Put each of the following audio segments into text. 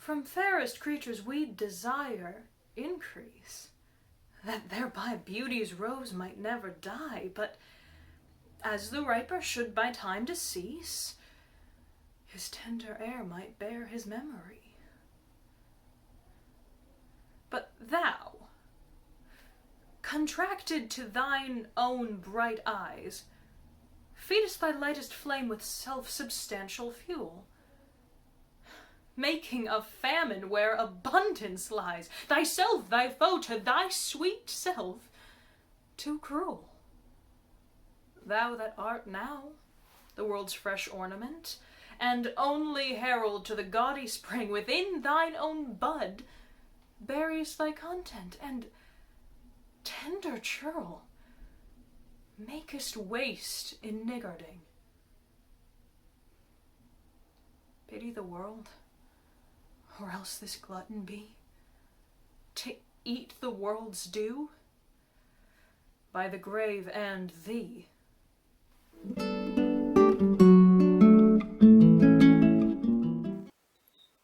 From fairest creatures we desire increase, that thereby beauty's rose might never die, but as the riper should by time decease, his tender air might bear his memory. But thou, contracted to thine own bright eyes, feedest thy lightest flame with self-substantial fuel, making of famine where abundance lies, thyself thy foe to thy sweet self too cruel. Thou that art now the world's fresh ornament, and only herald to the gaudy spring within thine own bud, buries thy content, and tender churl makest waste in niggarding. Pity the world, or else this glutton be, to eat the world's due by the grave and thee.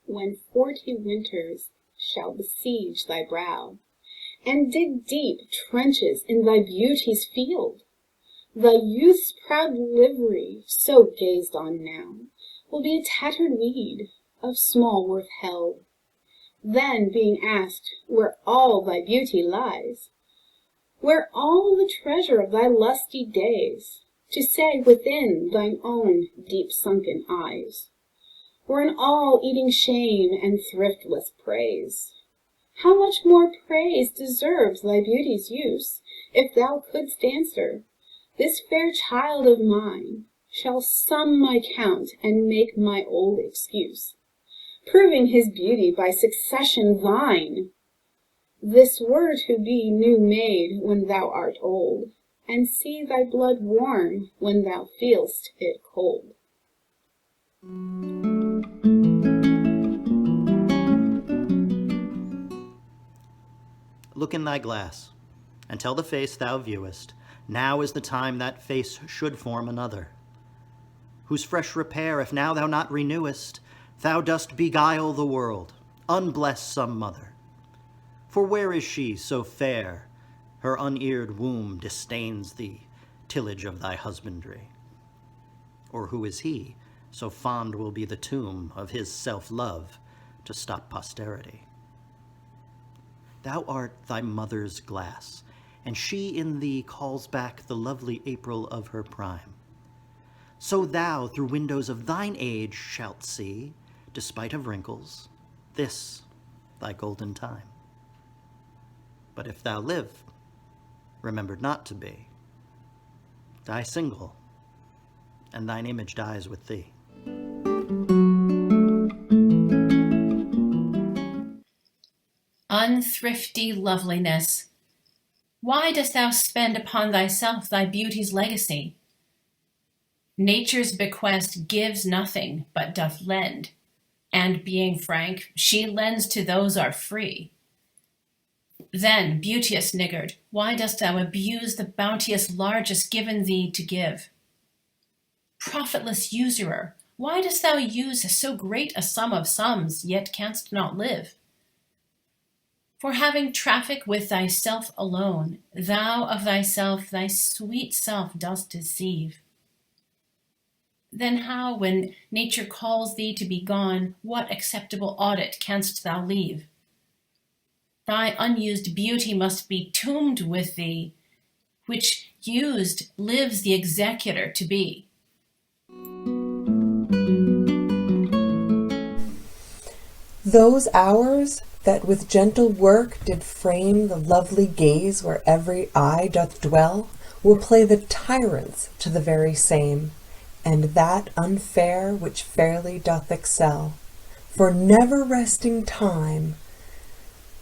When 40 winters shall besiege thy brow, and dig deep trenches in thy beauty's field, thy youth's proud livery, so gazed on now, will be a tattered weed, of small worth held. Then, being asked where all thy beauty lies, where all the treasure of thy lusty days, to say within thine own deep-sunken eyes, or in all-eating shame and thriftless praise. How much more praise deserves thy beauty's use, if thou couldst answer, this fair child of mine shall sum my count and make my old excuse, proving his beauty by succession thine. This were to be new made when thou art old, and see thy blood warm when thou feel'st it cold. Look in thy glass, and tell the face thou viewest, now is the time that face should form another, whose fresh repair, if now thou not renewest, thou dost beguile the world, unbless some mother. For where is she so fair, her uneared womb disdains the tillage of thy husbandry? Or who is he, so fond will be the tomb of his self-love to stop posterity? Thou art thy mother's glass, and she in thee calls back the lovely April of her prime. So thou through windows of thine age shalt see, despite of wrinkles, this thy golden time. But if thou live, remembered not to be, die single, and thine image dies with thee. Unthrifty loveliness, why dost thou spend upon thyself thy beauty's legacy? Nature's bequest gives nothing, but doth lend, and being frank, she lends to those are free. Then, beauteous niggard, why dost thou abuse the bounteous largest given thee to give? Profitless usurer, why dost thou use so great a sum of sums, yet canst not live? For having traffic with thyself alone, thou of thyself thy sweet self dost deceive. Then how, when nature calls thee to be gone, what acceptable audit canst thou leave? Thy unused beauty must be tombed with thee, which used lives the executor to be. Those hours that with gentle work did frame the lovely gaze where every eye doth dwell, will play the tyrants to the very same, and that unfair which fairly doth excel. For never resting time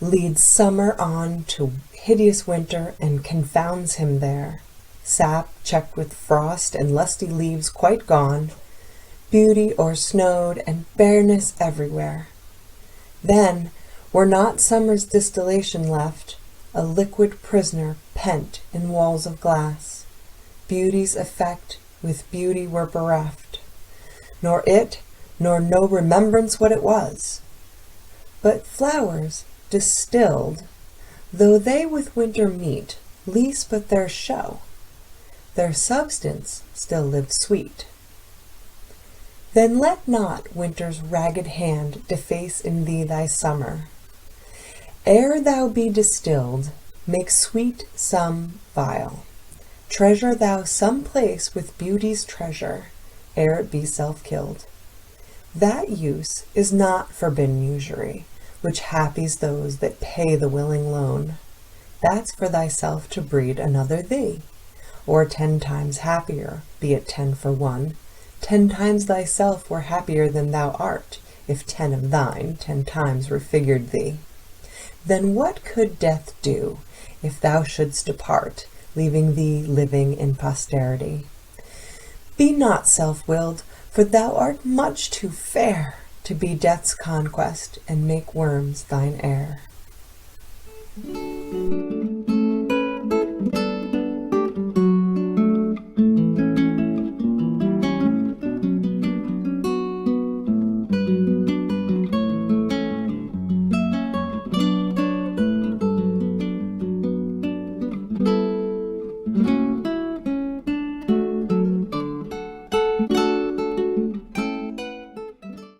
leads summer on to hideous winter, and confounds him there. Sap checked with frost, and lusty leaves quite gone, beauty o'ersnowed, and bareness everywhere. Then, were not summer's distillation left, a liquid prisoner pent in walls of glass, beauty's effect with beauty were bereft, nor it, nor no remembrance what it was. But flowers, distilled, though they with winter meet, lease but their show, their substance still lives sweet. Then let not winter's ragged hand deface in thee thy summer. Ere thou be distilled, make sweet some vial. Treasure thou some place with beauty's treasure, ere it be self-killed. That use is not forbidden usury, which happies those that pay the willing loan. That's for thyself to breed another thee, or 10 times happier, be it 10 for 1. 10 times thyself were happier than thou art, if 10 of thine 10 times refigured thee. Then what could death do, if thou shouldst depart, leaving thee living in posterity? Be not self-willed, for thou art much too fair to be death's conquest and make worms thine heir.